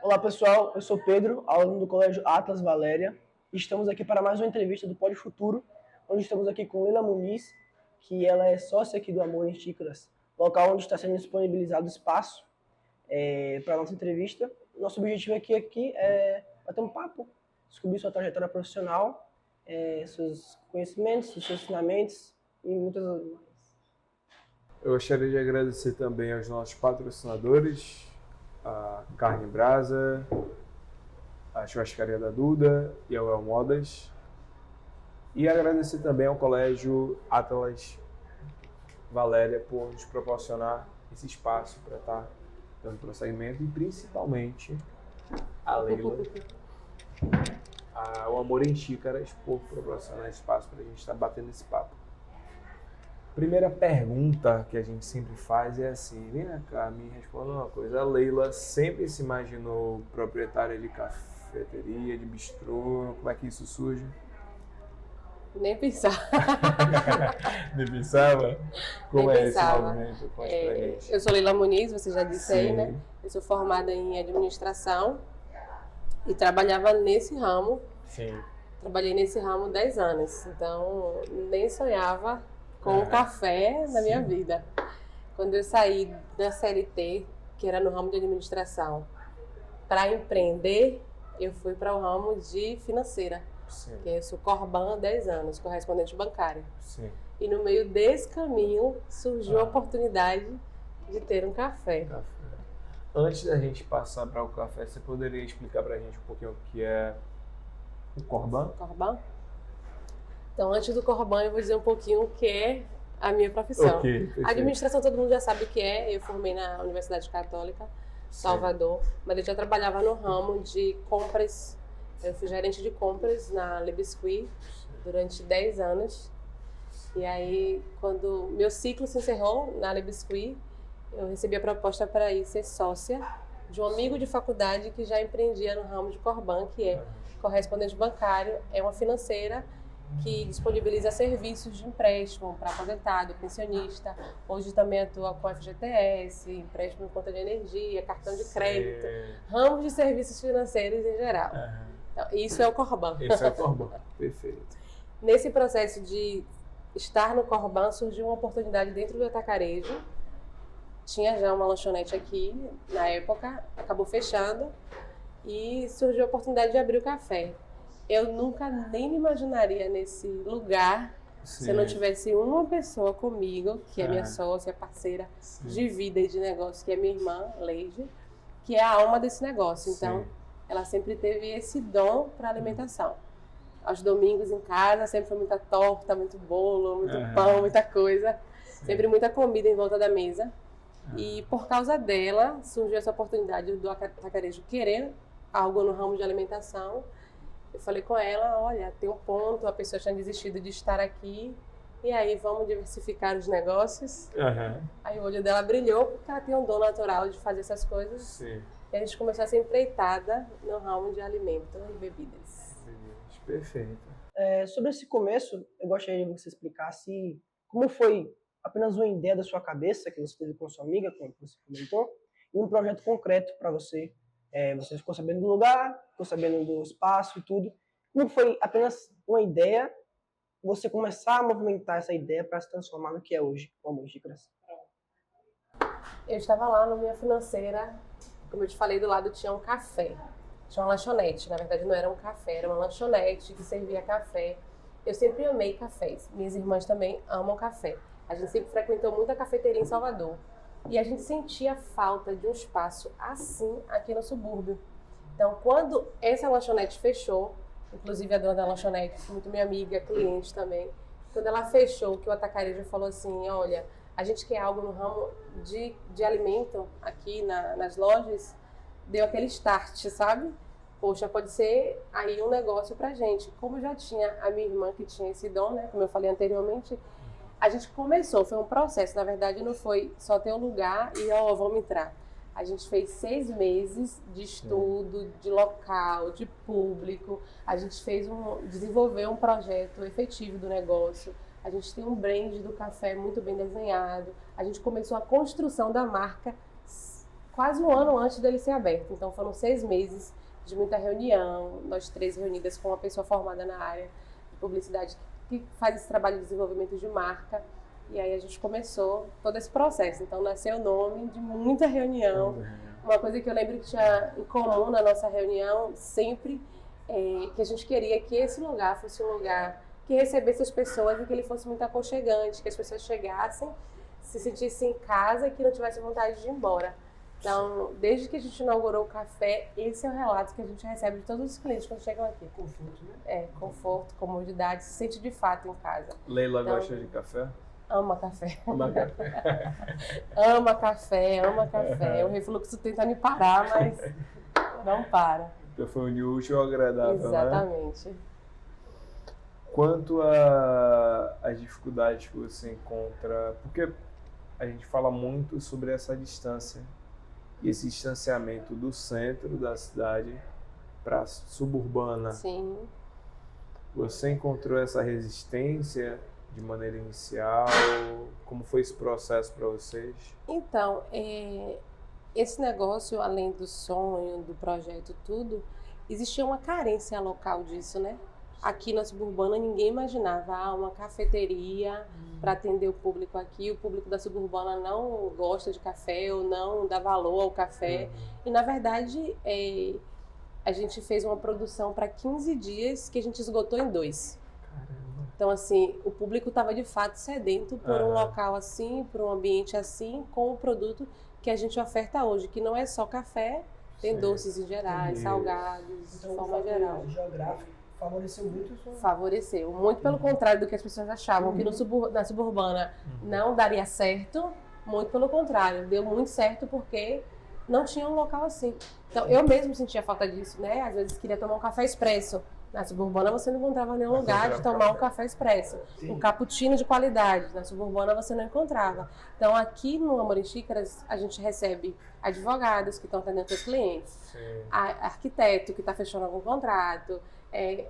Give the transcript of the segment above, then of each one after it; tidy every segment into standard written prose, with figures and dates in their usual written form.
Olá pessoal, eu sou Pedro, aluno do Colégio Atlas Valéria, e estamos aqui para mais uma entrevista do Pode Futuro, onde estamos aqui com Leila Muniz, que ela é sócia aqui do Amor em Xícaras, local onde está sendo disponibilizado espaço para a nossa entrevista. Nosso objetivo aqui é bater um papo, descobrir sua trajetória profissional, seus conhecimentos, seus ensinamentos e muitas outras mais. Eu gostaria de agradecer também aos nossos patrocinadores, a Carne Brasa, a Churrascaria da Duda e a El Modas. E agradecer também ao Colégio Atlas Valéria por nos proporcionar esse espaço para estar dando prosseguimento e principalmente a Leila, o Amor em Xícaras por proporcionar espaço para a gente estar batendo esse papo. Primeira pergunta que a gente sempre faz é assim: vem cá, me responda uma coisa. A Leila sempre se imaginou proprietária de cafeteria, de bistrô? Como é que isso surge? Nem pensar. Nem pensava? Como Nem é pensava. esse movimento? Conte pra gente. Eu sou Leila Muniz, você já disse aí, Sim. né? Eu sou formada em administração e trabalhava nesse ramo. Sim. Trabalhei nesse ramo 10 anos, então nem sonhava com o café na minha vida. Quando eu saí da CLT, que era no ramo de administração, para empreender, eu fui para o ramo de financeira. Sim. Que eu sou Corban há 10 anos, correspondente bancário. Sim. E no meio desse caminho surgiu a oportunidade de ter um café. Antes da gente passar para o café, você poderia explicar para a gente um pouquinho o que é o Corban? Corban? Então, antes do Corban, eu vou dizer um pouquinho o que é a minha profissão. Ok, perfeito. A administração todo mundo já sabe o que é. Eu formei na Universidade Católica, Salvador, mas eu já trabalhava no ramo de compras. Eu fui gerente de compras na Le Biscuit durante 10 anos. E aí, quando meu ciclo se encerrou na Le Biscuit, eu recebi a proposta para ir ser sócia de um amigo de faculdade que já empreendia no ramo de Corban, que é correspondente bancário, é uma financeira que disponibiliza serviços de empréstimo para aposentado, pensionista. Hoje também atua com FGTS, empréstimo em conta de energia, cartão de crédito, ramos de serviços financeiros em geral. Então, isso é o Corban. Esse é o Corban, perfeito. Nesse processo de estar no Corban, surgiu uma oportunidade dentro do atacarejo. Tinha já uma lanchonete aqui, na época, acabou fechando e surgiu a oportunidade de abrir o café. Eu nunca nem me imaginaria nesse lugar se eu não tivesse uma pessoa comigo, que é minha sócia, parceira de vida e de negócio, que é minha irmã, Leide, que é a alma desse negócio. Então, ela sempre teve esse dom para alimentação. Aos domingos em casa, sempre foi muita torta, muito bolo, muito pão, muita coisa. Sempre muita comida em volta da mesa. E por causa dela, surgiu essa oportunidade do atacarejo querer algo no ramo de alimentação. Eu falei com ela, olha, tem um ponto, a pessoa tinha desistido de estar aqui, e aí vamos diversificar os negócios. Aí o olho dela brilhou, porque ela tem um dom natural de fazer essas coisas. Sim. E a gente começou a ser empreitada no ramo de alimento e bebidas. Perfeito. Sobre esse começo, eu gostaria de você explicasse como foi apenas uma ideia da sua cabeça que você teve com sua amiga, como você comentou, e um projeto concreto para você. Você ficou sabendo do lugar, ficou sabendo do espaço e tudo. Como foi apenas uma ideia, você começar a movimentar essa ideia para se transformar no que é hoje, o Amor em Xícaras? Eu estava lá no Minha Financeira, como eu te falei, do lado tinha um café. Tinha uma lanchonete, na verdade não era um café, era uma lanchonete que servia café. Eu sempre amei cafés, minhas irmãs também amam café. A gente sempre frequentou muita cafeteria em Salvador. E a gente sentia falta de um espaço assim aqui no subúrbio. Então, quando essa lanchonete fechou, inclusive a dona da lanchonete, muito minha amiga, cliente também, quando ela fechou, que o atacarejo falou assim, olha, a gente quer algo no ramo de alimento aqui nas lojas, deu aquele start, sabe? Poxa, pode ser aí um negócio pra gente. Como já tinha a minha irmã que tinha esse dom, né, como eu falei anteriormente, a gente começou, foi um processo, na verdade não foi só ter um lugar e vamos entrar. A gente fez 6 meses de estudo, de local, de público, a gente desenvolveu um projeto efetivo do negócio, a gente tem um brand do café muito bem desenhado, a gente começou a construção da marca quase um ano antes dele ser aberto. Então foram 6 meses de muita reunião, nós 3 reunidas com uma pessoa formada na área de publicidade que faz esse trabalho de desenvolvimento de marca. E aí a gente começou todo esse processo. Então nasceu o nome de muita reunião. Uma coisa que eu lembro que tinha em comum na nossa reunião sempre que a gente queria que esse lugar fosse um lugar que recebesse as pessoas e que ele fosse muito aconchegante, que as pessoas chegassem, se sentissem em casa e que não tivessem vontade de ir embora. Então, desde que a gente inaugurou o café, esse é o relato que a gente recebe de todos os clientes quando chegam aqui. Conforto, né? Conforto, comodidade, se sente de fato em casa. Leila gosta de café? Ama café. Ama café. Ama café, ama café. O refluxo tenta me parar, mas não para. Então foi um de útil ao agradável, né? Exatamente. Quanto às dificuldades que você encontra, porque a gente fala muito sobre essa distância e esse distanciamento do centro da cidade para a suburbana. Sim. Você encontrou essa resistência de maneira inicial? Como foi esse processo para vocês? Então, esse negócio, além do sonho, do projeto, tudo, existia uma carência local disso, né? Aqui na suburbana ninguém imaginava uma cafeteria para atender o público aqui. O público da suburbana não gosta de café ou não dá valor ao café. E na verdade a gente fez uma produção para 15 dias que a gente esgotou em 2. Caramba. Então assim, o público estava de fato sedento por um local assim, por um ambiente assim, com o produto que a gente oferta hoje, que não é só café, tem doces em geral, salgados, de forma geral. Geográfico favoreceu muito isso. Favoreceu. Muito pelo contrário do que as pessoas achavam, que na suburbana não daria certo. Muito pelo contrário. Deu muito certo porque não tinha um local assim. Então, eu mesmo sentia falta disso, né? Às vezes queria tomar um café expresso. Na suburbana você não encontrava nenhum lugar de tomar um café expresso. Um cappuccino de qualidade. Na suburbana você não encontrava. Então, aqui no Amor em Xícaras, a gente recebe advogados que estão atendendo seus clientes, arquiteto que está fechando algum contrato,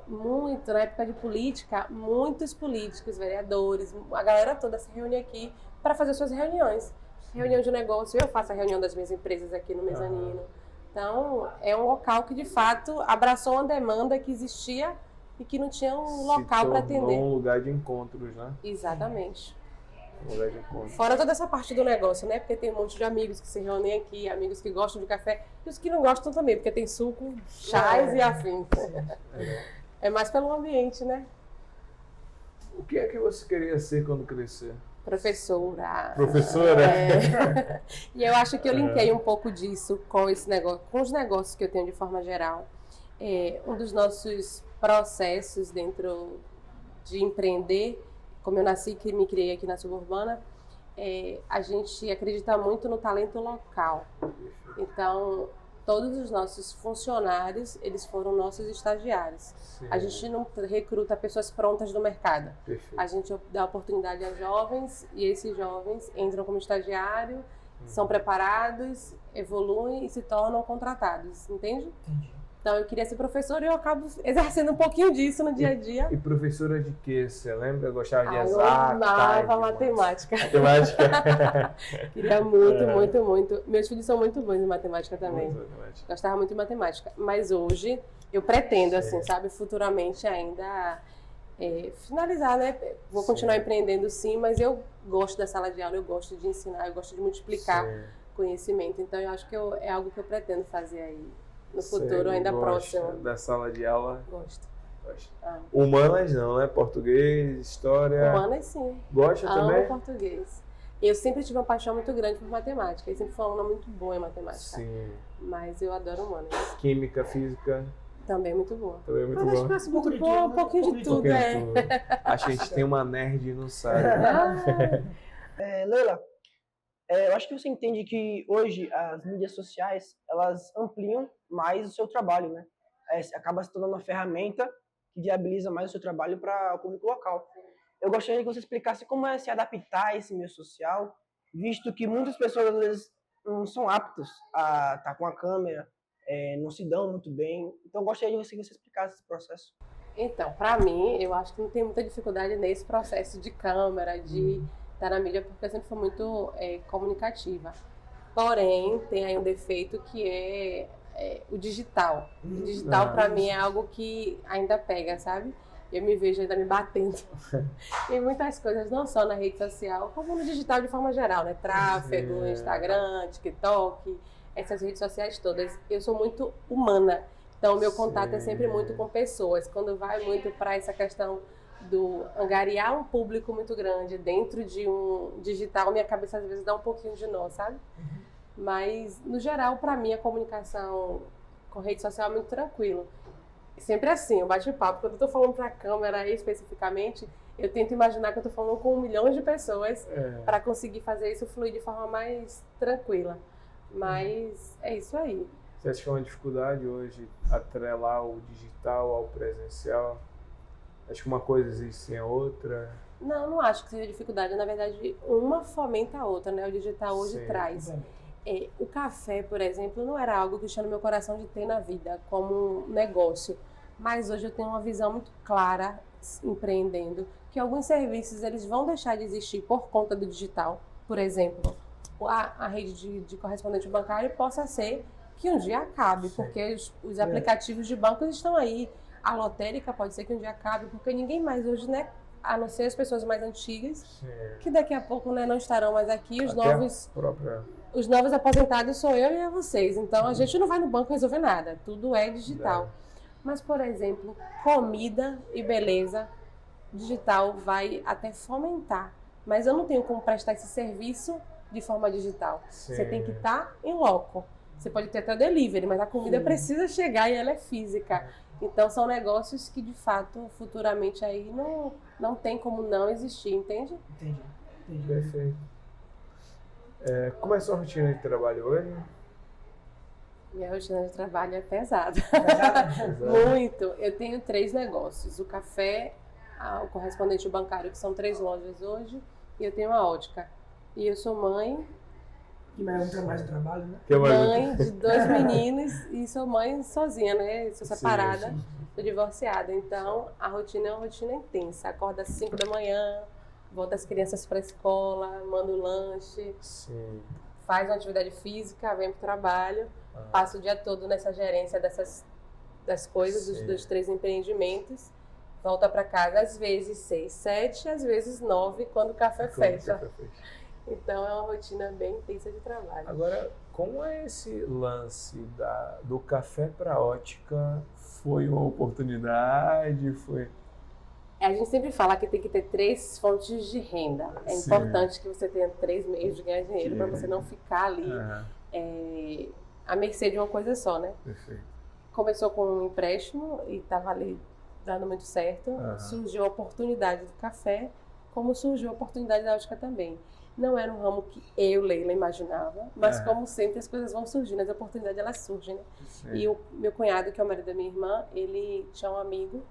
muito, na época de política, muitos políticos, vereadores, a galera toda se reúne aqui para fazer suas reuniões. Reunião de negócio, eu faço a reunião das minhas empresas aqui no mezanino. Então, é um local que de fato abraçou uma demanda que existia e que não tinha um local para atender. Se tornou um lugar de encontros, né? Exatamente. Um lugar de encontros. Fora toda essa parte do negócio, né? Porque tem um monte de amigos que se reúnem aqui, amigos que gostam de café e os que não gostam também, porque tem suco, chás e afins. É mais pelo ambiente, né? O que é que você queria ser quando crescer? Professora. Professora? E eu acho que eu linkei um pouco disso com esse negócio, com os negócios que eu tenho de forma geral. Um dos nossos processos dentro de empreender, como eu nasci e me criei aqui na suburbana, a gente acredita muito no talento local. Então, todos os nossos funcionários, eles foram nossos estagiários. Sim. A gente não recruta pessoas prontas do mercado. Perfeito. A gente dá oportunidade a jovens e esses jovens entram como estagiário, são preparados, evoluem e se tornam contratados, entende? Entendi. Então eu queria ser professora e eu acabo exercendo um pouquinho disso no dia a dia. E professora de quê? Você lembra? Gostava de Eu exatas? amava matemática. Matemática? Queria muito, muito, muito. Meus filhos são muito bons em matemática também. Muito matemática. Gostava muito de matemática. Mas hoje eu pretendo, assim, sabe, futuramente ainda finalizar, né? Vou continuar empreendendo sim, mas eu gosto da sala de aula, eu gosto de ensinar, eu gosto de multiplicar conhecimento. Então eu acho que é algo que eu pretendo fazer aí no futuro, ainda próximo. Da sala de aula? Gosto. Humanas não, né? Português, história. Humanas sim. Gosta também? Amo português. Eu sempre tive uma paixão muito grande por matemática. Eu sempre fui uma aluna muito boa em matemática. Sim. Mas eu adoro humanas. Química, física. Também muito boa. Também muito Mas boa. acho que muito boa, um pouquinho de tudo, Acho que a gente tem uma nerd e não sabe. Leila, eu acho que você entende que hoje as mídias sociais, elas ampliam mais o seu trabalho, né? Acaba se tornando uma ferramenta que viabiliza mais o seu trabalho para o público local. Eu gostaria que você explicasse como é se adaptar a esse meio social, visto que muitas pessoas às vezes não são aptas a estar com a câmera, não se dão muito bem. Então eu gostaria que você explicasse esse processo. Então, para mim, eu acho que não tem muita dificuldade nesse processo de câmera, de estar na mídia, porque eu sempre fui muito comunicativa. Porém, tem aí um defeito que é o digital. O digital, para mim, é algo que ainda pega, sabe? Eu me vejo ainda me batendo em muitas coisas, não só na rede social, como no digital de forma geral, né? Tráfego, Instagram, TikTok, essas redes sociais todas. Eu sou muito humana, então meu contato é sempre muito com pessoas. Quando vai muito para essa questão do angariar um público muito grande dentro de um digital, minha cabeça às vezes dá um pouquinho de nó, sabe? Mas, no geral, para mim, a comunicação com rede social é muito tranquilo. Sempre assim, um bate-papo. Quando eu tô falando pra câmera aí, especificamente, eu tento imaginar que eu tô falando com 1 milhão de pessoas para conseguir fazer isso fluir de forma mais tranquila. Mas é isso aí. Você acha que é uma dificuldade hoje atrelar o digital ao presencial? Acho que uma coisa existe sem a outra. Não acho que seja dificuldade. Na verdade, uma fomenta a outra, né? O digital hoje traz. O café, por exemplo, não era algo que tinha no meu coração de ter na vida como um negócio. Mas hoje eu tenho uma visão muito clara, empreendendo, que alguns serviços eles vão deixar de existir por conta do digital. Por exemplo, a rede de correspondente bancário possa ser que um dia acabe, porque os aplicativos de bancos estão aí. A lotérica pode ser que um dia acabe, porque ninguém mais hoje, né, a não ser as pessoas mais antigas, que daqui a pouco, né, não estarão mais aqui, os novos aposentados sou eu e vocês. Então a gente não vai no banco resolver nada, tudo é digital. Mas, por exemplo, comida e beleza, digital vai até fomentar. Mas eu não tenho como prestar esse serviço de forma digital. Você tem que estar em loco. Você pode ter até delivery, mas a comida precisa chegar e ela é física. Então são negócios que de fato futuramente aí não tem como não existir, entende? Entendi. Perfeito. Como é a sua rotina de trabalho hoje? Minha rotina de trabalho é pesada. Muito. Eu tenho 3 negócios. O café, o correspondente bancário, que são 3 lojas hoje, e eu tenho a ótica. E eu sou mãe. E mais trabalho, né? Mãe de 2 meninos e sou mãe sozinha, né? Sou separada, sou divorciada. Então, a rotina é uma rotina intensa. Acordo às 5 da manhã, volto as crianças para a escola, mando lanche, faz uma atividade física, vem para o trabalho, passo o dia todo nessa gerência das coisas, dos 3 empreendimentos, volta para casa às vezes 6, 7, às vezes 9, quando o café fecha. Então é uma rotina bem intensa de trabalho. Agora, como é esse lance do café para ótica? Foi uma oportunidade? A gente sempre fala que tem que ter 3 fontes de renda. É importante que você tenha 3 meios de ganhar dinheiro para você não ficar ali à mercê de uma coisa só, né? Perfeito. Começou com um empréstimo e estava ali dando muito certo. Surgiu a oportunidade do café, como surgiu a oportunidade da ótica também. Não era um ramo que eu, Leila, imaginava, mas como sempre as coisas vão surgindo, as oportunidades elas surgem, né? E o meu cunhado, que é o marido da minha irmã, ele tinha um amigo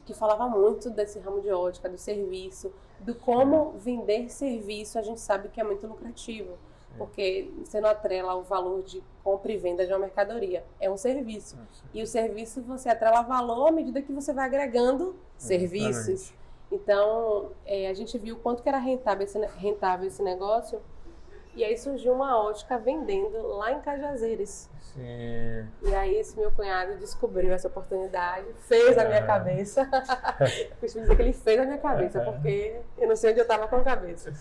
que falava muito desse ramo de ótica, do serviço, do como vender serviço, a gente sabe que é muito lucrativo, porque você não atrela o valor de compra e venda de uma mercadoria, é um serviço. E o serviço você atrela valor à medida que você vai agregando serviços. Então, a gente viu o quanto que era rentável esse negócio, e aí surgiu uma ótica vendendo lá em Cajazeiras. E aí esse meu cunhado descobriu essa oportunidade, fez a minha cabeça. Costumo dizer que ele fez a minha cabeça, porque eu não sei onde eu estava com a cabeça.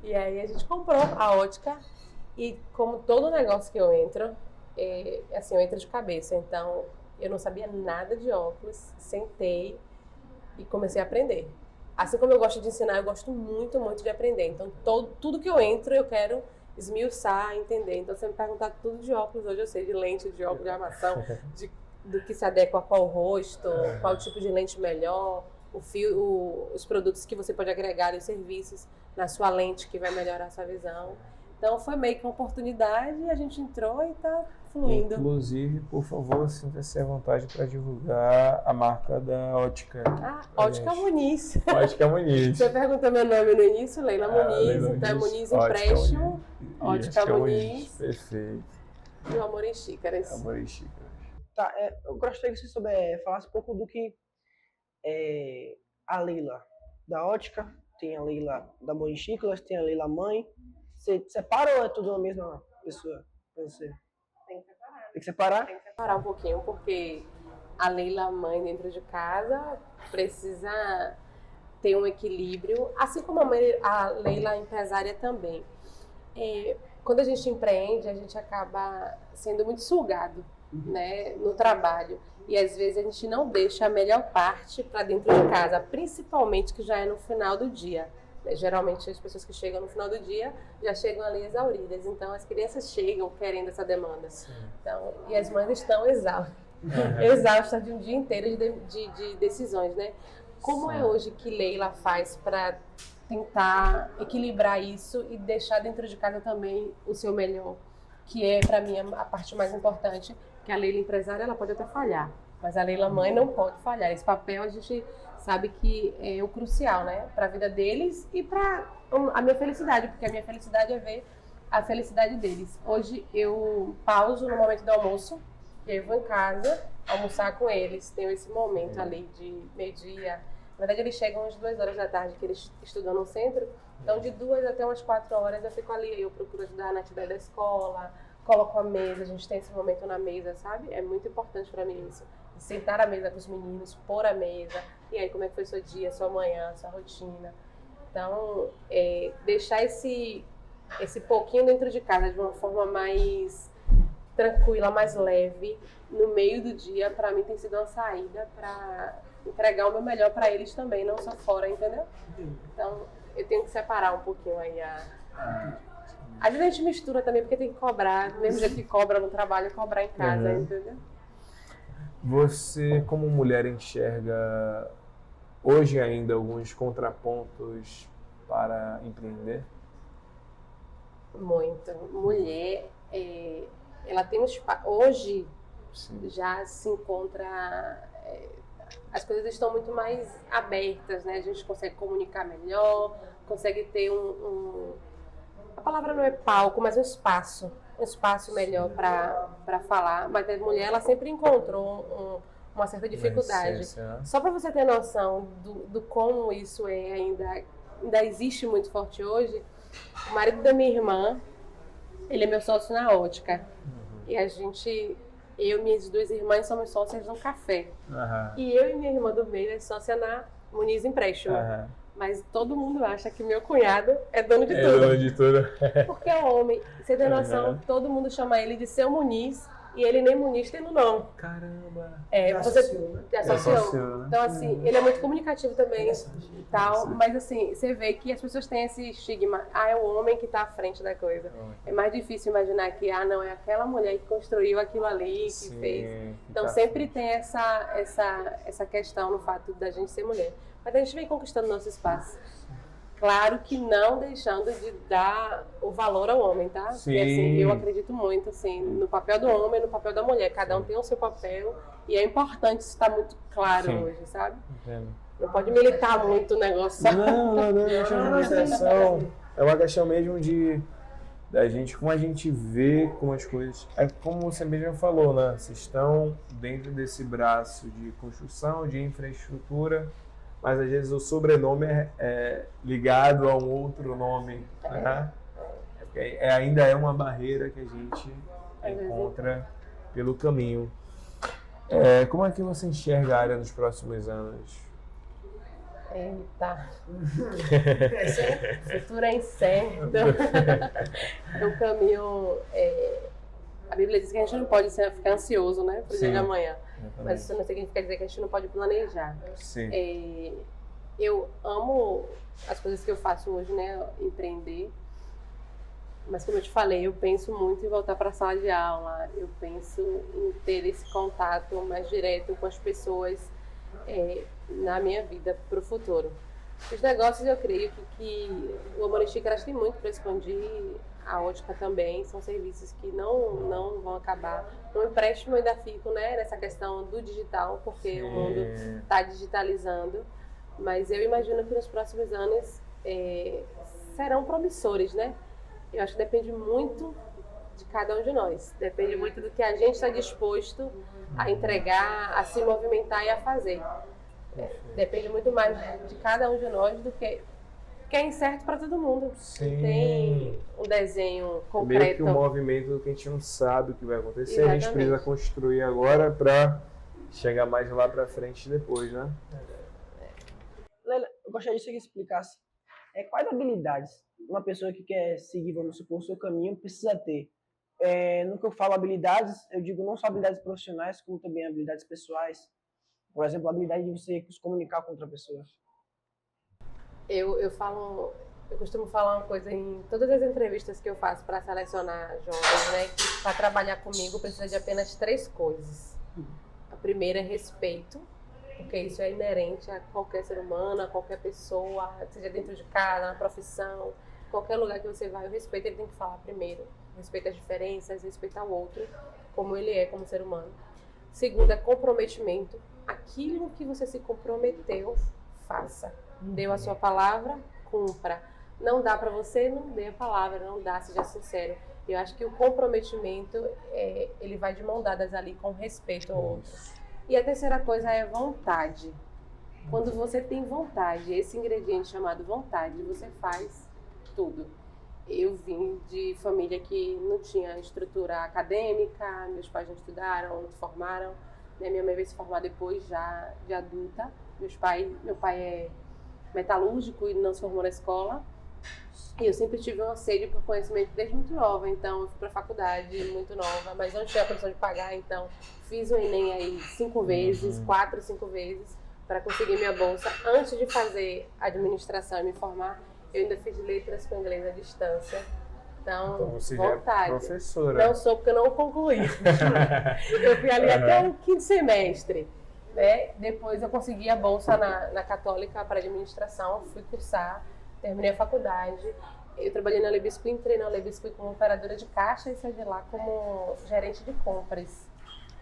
E aí a gente comprou a ótica, e como todo negócio que eu entro, assim, eu entro de cabeça. Então, eu não sabia nada de óculos, sentei e comecei a aprender. Assim como eu gosto de ensinar, eu gosto muito, muito de aprender. Então, tudo que eu entro, eu quero esmiuçar, entender. Então, se você me perguntar tudo de óculos, hoje eu sei de lente, de óculos de armação, do que se adequa a qual rosto, qual tipo de lente melhor, o fio, os produtos que você pode agregar e os serviços na sua lente que vai melhorar a sua visão. Então, foi meio que uma oportunidade, a gente entrou e está fluindo. Inclusive, por favor, sinta-se à vontade para divulgar a marca da ótica. Ótica Muniz. Ótica Muniz. Você perguntou meu nome no início, Leila Muniz. Leila então, Muniz Empréstimo, Ótica Muniz. Perfeito. E o Amor em Xícaras. Amor em Xícaras. Tá, eu gostaria que você falasse um pouco do que a Leila da ótica, tem a Leila da Amor em Xícaras, tem a Leila mãe, Você separa ou é tudo a mesma pessoa pra você? Tem que separar. Tem que separar? Tem que separar um pouquinho, porque a Leila mãe dentro de casa precisa ter um equilíbrio, assim como a Leila empresária também. Quando a gente empreende, a gente acaba sendo muito sugado, né, no trabalho. E às vezes a gente não deixa a melhor parte para dentro de casa, principalmente que já é no final do dia. Geralmente as pessoas que chegam no final do dia já chegam ali exauridas. Então as crianças chegam querendo essa demanda. Então, e as mães estão exaustas de um dia inteiro de decisões, né? Como é hoje que Leila faz para tentar equilibrar isso e deixar dentro de casa também o seu melhor, que é para mim a parte mais importante, que a Leila empresária ela pode até falhar, mas a Leila mãe não pode falhar. Esse papel a gente sabe que é o crucial, né, para a vida deles e para a minha felicidade, porque a minha felicidade é ver a felicidade deles. Hoje eu pauso no momento do almoço, eu vou em casa almoçar com eles, tenho esse momento ali de meio-dia. Na verdade, eles chegam às 2 horas da tarde, que eles estudam no centro. Então, de 2 até umas 4 horas, eu fico ali. Eu procuro ajudar na atividade da escola, coloco a mesa, a gente tem esse momento na mesa, sabe? É muito importante para mim isso. Sentar à mesa com os meninos, pôr a mesa. E aí, como é que foi seu dia, sua manhã, sua rotina? Então, deixar esse pouquinho dentro de casa de uma forma mais tranquila, mais leve, no meio do dia, para mim tem sido uma saída para entregar o meu melhor para eles também, não só fora, entendeu? Então, eu tenho que separar um pouquinho aí Às vezes a gente mistura também, porque tem que cobrar, do mesmo jeito que cobra no trabalho, cobrar em casa, entendeu? Você, como mulher, enxerga hoje ainda alguns contrapontos para empreender? Muito. Mulher, ela tem um espaço. Hoje, Sim. já se encontra... as coisas estão muito mais abertas, né? A gente consegue comunicar melhor, consegue ter a palavra não é palco, mas um espaço melhor para falar. Mas a mulher, ela sempre encontrou uma certa dificuldade. Só para você ter noção do como isso ainda existe muito forte hoje, o marido da minha irmã, ele é meu sócio na ótica. E eu e minhas 2 irmãs somos sócias no café. E eu e minha irmã do meio é sócia na Muniz Empréstimo. Mas todo mundo acha que meu cunhado é dono de tudo. É dono de tudo. Porque é homem. Você tem noção, todo mundo chama ele de seu Muniz e ele nem Muniz tem no nome. Caramba! Você associou. Então, assim, ele é muito comunicativo também e tal, mas assim, você vê que as pessoas têm esse estigma, é o homem que está à frente da coisa. É mais difícil imaginar que, não, é aquela mulher que construiu aquilo ali, que fez. Então, sempre tem essa questão no fato da gente ser mulher. Mas a gente vem conquistando nosso espaço. Claro que não deixando de dar o valor ao homem, tá? Sim. Porque assim, eu acredito muito assim, no papel do homem e no papel da mulher. Cada um tem o seu papel e é importante isso estar muito claro hoje, sabe? Entendo. Não pode militar muito o negócio. Não é uma militação. É uma questão mesmo da gente, como a gente vê como as coisas... É como você mesmo falou, né? Vocês estão dentro desse braço de construção, de infraestrutura, mas às vezes o sobrenome é ligado a um outro nome, né? Porque ainda é uma barreira que a gente encontra pelo caminho. Como é que você enxerga a área nos próximos anos? Eita. Futuro é incerto. O caminho... A Bíblia diz que a gente não pode ficar ansioso, né, pro dia de amanhã. Mas isso não significa dizer que a gente não pode planejar. Sim. Eu amo as coisas que eu faço hoje, né, empreender. Mas como eu te falei, eu penso muito em voltar para a sala de aula. Eu penso em ter esse contato mais direto com as pessoas na minha vida para o futuro. Os negócios, eu creio que o Amor em Xícaras tem muito para expandir. A ótica também, são serviços que não vão acabar. No empréstimo eu ainda fico, né, nessa questão do digital, porque o mundo está digitalizando. Mas eu imagino que nos próximos anos serão promissores, né? Eu acho que depende muito de cada um de nós. Depende muito do que a gente está disposto a entregar, a se movimentar e a fazer. Depende muito mais de cada um de nós do que que é incerto para todo mundo. Sim. Não tem um desenho Meio concreto. que um movimento que a gente não sabe o que vai acontecer, a gente Exatamente. precisa construir agora para chegar mais lá para frente depois, né? Leila, eu gostaria que você explicasse quais habilidades uma pessoa que quer seguir, vamos supor, o seu caminho precisa ter. No que eu falo habilidades, eu digo não só habilidades profissionais, como também habilidades pessoais. Por exemplo, a habilidade de você se comunicar com outra pessoa. Eu costumo falar uma coisa em todas as entrevistas que eu faço para selecionar jovens, né? Que para trabalhar comigo precisa de apenas 3 coisas. A primeira é respeito, porque isso é inerente a qualquer ser humano, a qualquer pessoa, seja dentro de casa, na profissão, qualquer lugar que você vai, o respeito ele tem que falar primeiro. Respeito as diferenças, respeito ao outro, como ele é como ser humano. Segundo é comprometimento. Aquilo que você se comprometeu, faça. Deu a sua palavra, cumpra. Não dá para você, não dê a palavra, não dá, seja sincero. Eu acho que o comprometimento, ele vai de mão dadas ali com respeito ao outro. E a terceira coisa é vontade. Quando você tem vontade, esse ingrediente chamado vontade, você faz tudo. Eu vim de família que não tinha estrutura acadêmica, meus pais não estudaram, não se formaram. Minha mãe veio se formar depois, já de adulta. Meu pai é metalúrgico e não se formou na escola. E eu sempre tive uma sede por conhecimento desde muito nova, então eu fui para a faculdade muito nova, mas não tinha a condição de pagar, então fiz o Enem aí 5 vezes, 4, 5 vezes, para conseguir minha bolsa. Antes de fazer administração e me formar, eu ainda fiz letras com inglês à distância. Então você vontade. já é professora. Não sou, porque eu não concluí. Eu fui ali até o 5º semestre. Né? Depois eu consegui a bolsa na Católica para administração, fui cursar, terminei a faculdade. Eu trabalhei na Lebisco, entrei na Lebisco como operadora de caixa e saí de lá como gerente de compras.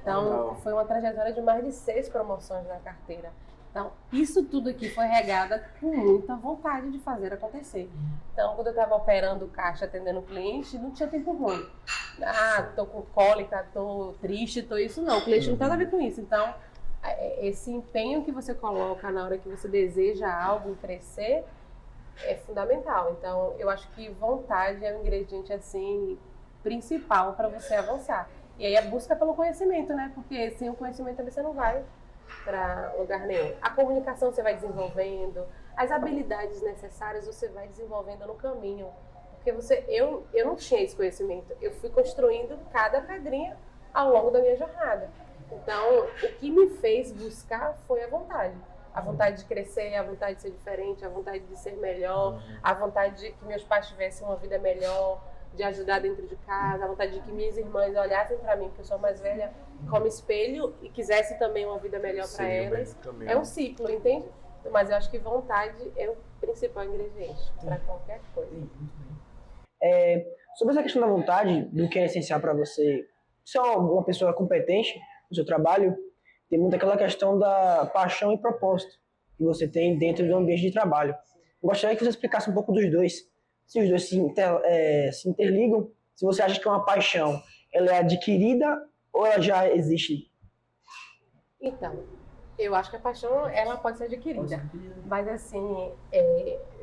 Então, foi uma trajetória de mais de 6 promoções na carteira. Então, isso tudo aqui foi regada com muita vontade de fazer acontecer. Então, quando eu estava operando caixa, atendendo o cliente, não tinha tempo ruim. Tô com cólica, tô triste, tô isso. Não, o cliente não tem nada a ver com isso. Então, esse empenho que você coloca na hora que você deseja algo crescer é fundamental. Então, eu acho que vontade é um ingrediente, assim, principal para você avançar. E aí a busca pelo conhecimento, né? Porque sem o conhecimento também você não vai para lugar nenhum. A comunicação você vai desenvolvendo, as habilidades necessárias você vai desenvolvendo no caminho. Porque eu não tinha esse conhecimento, eu fui construindo cada pedrinha ao longo da minha jornada. Então, o que me fez buscar foi a vontade. A vontade de crescer, a vontade de ser diferente, a vontade de ser melhor, a vontade de que meus pais tivessem uma vida melhor, de ajudar dentro de casa, a vontade de que minhas irmãs olhassem para mim, porque eu sou mais velha, como espelho e quisessem também uma vida melhor para elas. É um ciclo, entende? Mas eu acho que vontade é o principal ingrediente para qualquer coisa. Sobre essa questão da vontade, do que é essencial para você ser uma pessoa competente no seu trabalho, tem muito aquela questão da paixão e propósito que você tem dentro do ambiente de trabalho. Eu gostaria que você explicasse um pouco dos dois, se os dois se interligam, se você acha que uma paixão ela é adquirida ou ela já existe? Então, eu acho que a paixão ela pode ser adquirida, mas assim,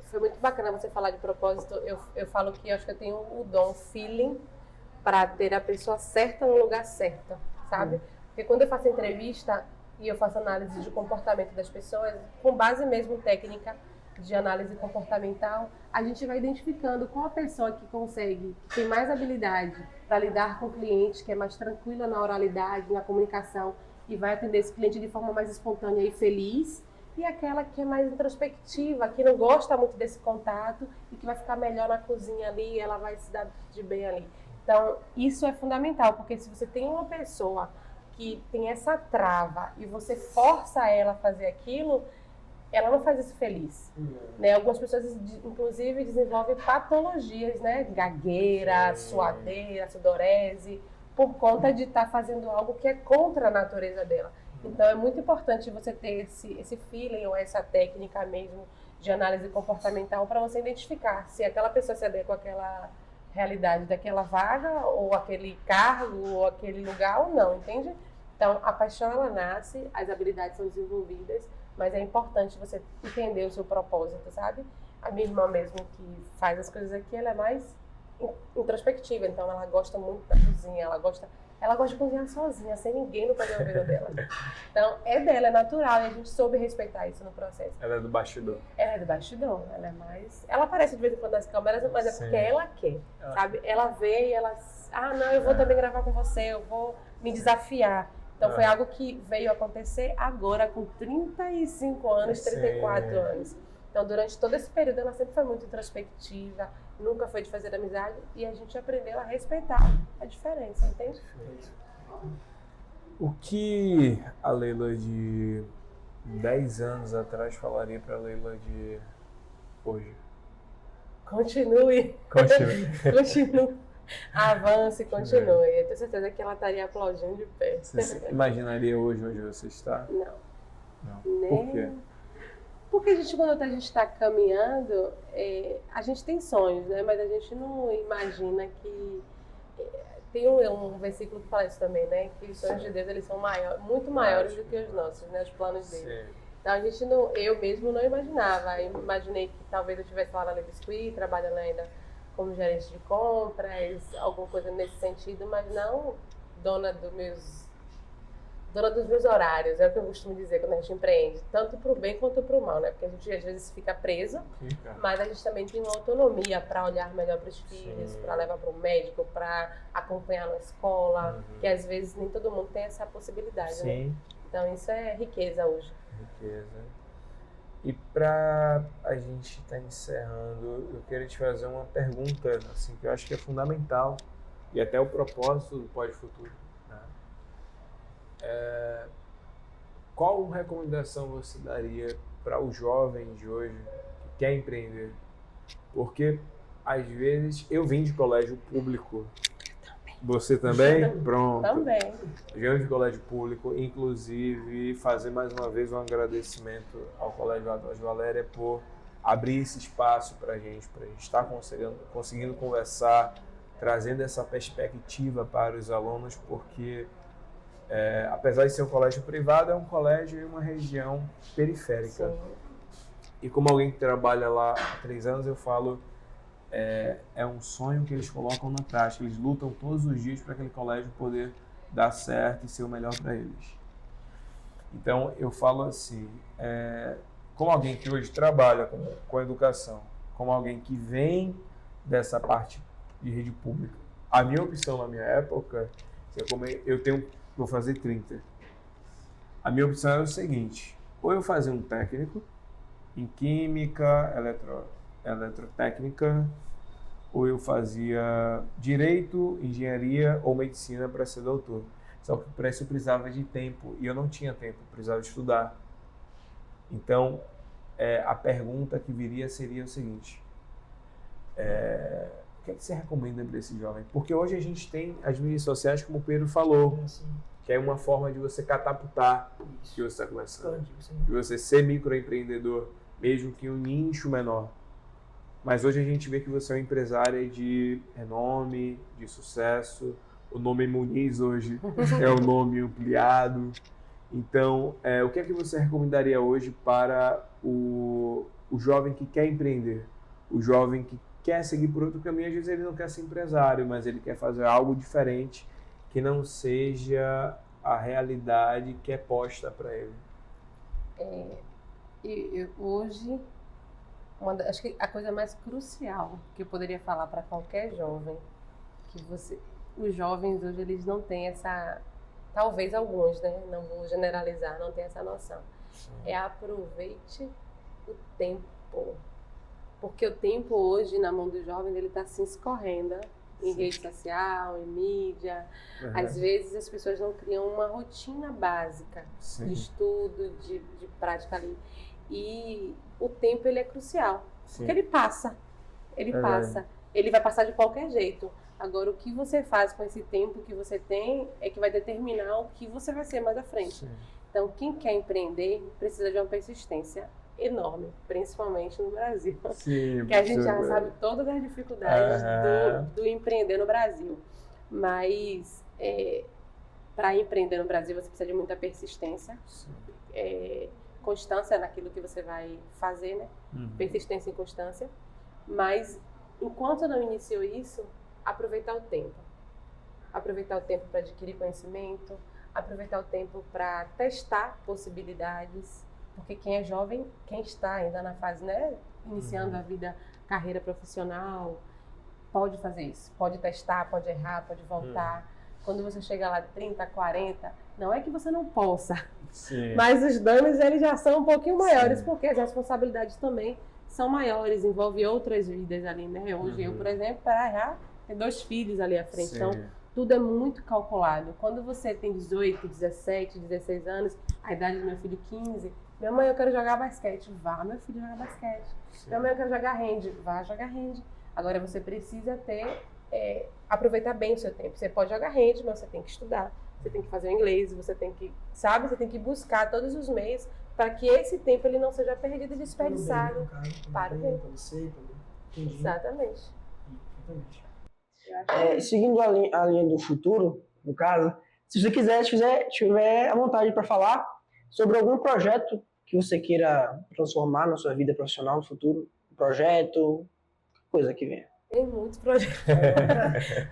foi muito bacana você falar de propósito. Eu falo que eu acho que eu tenho o dom, o feeling para ter a pessoa certa no lugar certo, sabe? Porque quando eu faço entrevista e eu faço análise de comportamento das pessoas, com base mesmo técnica de análise comportamental, a gente vai identificando qual a pessoa que consegue, que tem mais habilidade para lidar com o cliente, que é mais tranquila na oralidade, na comunicação, e vai atender esse cliente de forma mais espontânea e feliz, e aquela que é mais introspectiva, que não gosta muito desse contato e que vai ficar melhor na cozinha ali, ela vai se dar de bem ali. Então, isso é fundamental, porque se você tem uma pessoa que tem essa trava e você força ela a fazer aquilo, ela não faz isso feliz. Né? Algumas pessoas, inclusive, desenvolvem patologias, né? Gagueira, suadeira, sudorese, por conta de estar fazendo algo que é contra a natureza dela. Então, é muito importante você ter esse feeling ou essa técnica mesmo de análise comportamental para você identificar se aquela pessoa se adequa àquela realidade daquela vaga, ou aquele cargo, ou aquele lugar, ou não, entende? Então, a paixão, ela nasce, as habilidades são desenvolvidas, mas é importante você entender o seu propósito, sabe? A minha irmã mesmo, que faz as coisas aqui, ela é mais introspectiva, então ela gosta muito da cozinha, ela gosta de cozinhar sozinha, sem ninguém no padrão dela. Então, é dela, é natural, e a gente soube respeitar isso no processo. Ela é do bastidor. Ela é do bastidor, ela é mais... Ela aparece de vez em quando nas câmeras, mas é porque ela quer, sabe? Ela vê e ela... Ah, não, eu vou também gravar com você, eu vou me desafiar. Então, foi algo que veio acontecer agora, com 35 anos, 34 anos. Então, durante todo esse período, ela sempre foi muito introspectiva, nunca foi de fazer amizade, e a gente aprendeu a respeitar a diferença, entende? O que a Leila de 10 anos atrás falaria para a Leila de hoje? Continue. Continue. Avance, continue. Eu tenho certeza que ela estaria aplaudindo de pé. Você imaginaria hoje onde você está? Não. Nem... Por quê? Porque quando a gente está caminhando, a gente tem sonhos, né? Mas a gente não imagina que... Tem um versículo que fala isso também, né? Que os sonhos de Deus, eles são muito maiores do que os nossos, né? Os planos dele. Então a gente eu mesmo não imaginava. Eu imaginei que talvez eu estivesse lá na Le Biscuit, trabalhando ainda como gerente de compras, alguma coisa nesse sentido, mas não dona dos meus horários, é o que eu costumo dizer quando a gente empreende, tanto para o bem quanto para o mal, né? Porque a gente às vezes fica preso, mas a gente também tem uma autonomia para olhar melhor para os filhos, para levar para o médico, para acompanhar na escola, que às vezes nem todo mundo tem essa possibilidade, né? Então isso é riqueza hoje. E para a gente estar encerrando, eu queria te fazer uma pergunta assim, que eu acho que é fundamental e até o propósito do Pode Futuro. Qual recomendação você daria para o jovem de hoje que quer empreender? Porque às vezes eu vim de colégio público. Você também? Pronto. Também. Eu vim de colégio público, inclusive fazer mais uma vez um agradecimento ao Colégio Atlas Valéria por abrir esse espaço para a gente estar conseguindo conversar, trazendo essa perspectiva para os alunos, porque apesar de ser um colégio privado, é um colégio em uma região periférica. Sim. E como alguém que trabalha lá há 3 anos, eu falo, é um sonho que eles colocam na prática. Eles lutam todos os dias para aquele colégio poder dar certo e ser o melhor para eles. Então, eu falo assim, como alguém que hoje trabalha com a educação, como alguém que vem dessa parte de rede pública, a minha opção na minha época, vou fazer 30. A minha opção era o seguinte, ou eu fazia um técnico em química, eletrotécnica, ou eu fazia direito, engenharia ou medicina para ser doutor. Só que para isso eu precisava de tempo e eu não tinha tempo, eu precisava estudar. Então, a pergunta que viria seria o seguinte, o que você recomenda para esse jovem? Porque hoje a gente tem as mídias sociais, como o Pedro falou, que é uma forma de você catapultar o que você está começando, de você ser microempreendedor, mesmo que um nicho menor. Mas hoje a gente vê que você é um empresário de renome, de sucesso. O nome Muniz hoje é um nome ampliado. Então, o que é que você recomendaria hoje para o jovem que quer empreender? O jovem que quer seguir por outro caminho, às vezes ele não quer ser empresário, mas ele quer fazer algo diferente que não seja a realidade que é posta para ele. Hoje, acho que a coisa mais crucial que eu poderia falar para qualquer jovem, os jovens hoje eles não têm essa, talvez alguns, né? Não vou generalizar, não tem essa noção. Aproveite o tempo, porque o tempo hoje na mão dos jovens ele está se escorrendo em rede social, em mídia. Às vezes as pessoas não criam uma rotina básica de estudo, de prática ali. E o tempo ele é crucial, porque ele passa, ele vai passar de qualquer jeito. Agora, o que você faz com esse tempo que você tem é que vai determinar o que você vai ser mais à frente. Então, quem quer empreender precisa de uma persistência enorme, principalmente no Brasil. Que a gente já sabe todas as dificuldades do empreender no Brasil. Mas, para empreender no Brasil, você precisa de muita persistência. constância naquilo que você vai fazer, né? Persistência e constância. Mas, enquanto não iniciou isso, aproveitar o tempo. Aproveitar o tempo para adquirir conhecimento, aproveitar o tempo para testar possibilidades, porque quem é jovem, quem está ainda na fase, né, iniciando a vida, carreira profissional, pode fazer isso, pode testar, pode errar, pode voltar. Quando você chega lá 30, 40, não é que você não possa, Sim. mas os danos eles já são um pouquinho maiores, Sim. porque as responsabilidades também são maiores, envolve outras vidas ali, né? Hoje eu, por exemplo, para errar, tenho 2 filhos ali à frente, Sim. então tudo é muito calculado. Quando você tem 18, 17, 16 anos, a idade do meu filho 15, minha mãe, eu quero jogar basquete. Vá, meu filho, jogar basquete. Sim. Minha mãe, eu quero jogar hand. Vá jogar hand. Agora, você precisa aproveitar bem o seu tempo. Você pode jogar hand, mas você tem que estudar. Você tem que fazer o inglês, você tem que, sabe? Você tem que buscar todos os meios para que esse tempo ele não seja perdido e desperdiçado. Para o bem. Para você, entendi. Exatamente. Exatamente. Seguindo a linha do futuro, no caso, se você quiser, tiver à vontade para falar sobre algum projeto que você queira transformar na sua vida profissional no futuro, projeto, coisa que venha. Tem muitos projetos,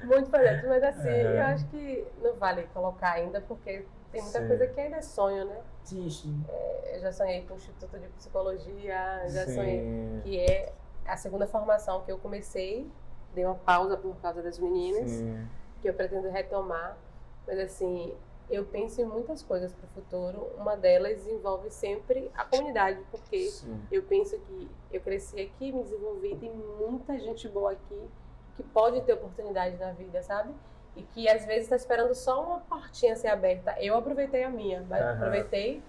muitos projetos, mas assim, eu acho que não vale colocar ainda, porque tem muita coisa que ainda é sonho, né? Sim, sim. Eu já sonhei com o Instituto de Psicologia, já Sim. sonhei, que é a segunda formação que eu comecei, dei uma pausa por causa das meninas, Sim. que eu pretendo retomar, mas assim, eu penso em muitas coisas para o futuro, uma delas envolve sempre a comunidade, porque Sim. eu penso que eu cresci aqui, me desenvolvi, tem muita gente boa aqui que pode ter oportunidade na vida, sabe? E que às vezes está esperando só uma portinha ser aberta. Eu aproveitei a minha, aproveitei,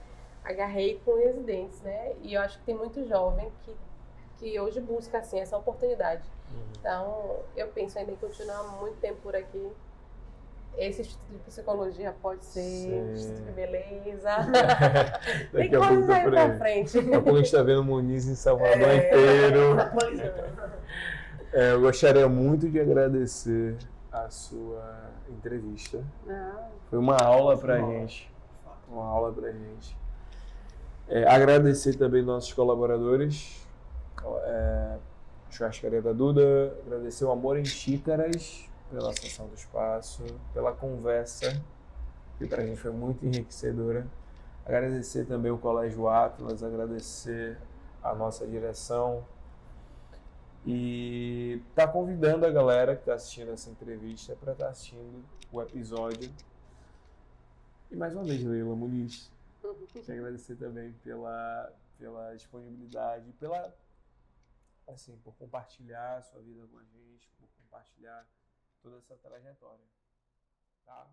agarrei com unhas e dentes, né? E eu acho que tem muito jovem que hoje busca assim essa oportunidade. Então, eu penso ainda em continuar muito tempo por aqui. Esse Instituto de Psicologia pode ser, Instituto de Beleza. Tem coisas aí pra frente. Daqui a pouco a gente tá vendo o Muniz em Salvador inteiro. Eu gostaria muito de agradecer a sua entrevista. Foi uma aula pra gente. Uma aula pra gente. Agradecer também nossos colaboradores. Churrascaria da Duda. Agradecer o Amor em Xícaras pela acessão do espaço, pela conversa, que pra gente foi muito enriquecedora. Agradecer também o Colégio Atlas, agradecer a nossa direção e tá convidando a galera que está assistindo essa entrevista para estar assistindo o episódio. E mais uma vez, Leila Muniz, te agradecer também pela disponibilidade, por compartilhar a sua vida com a gente, por compartilhar toda essa trajetória, tá?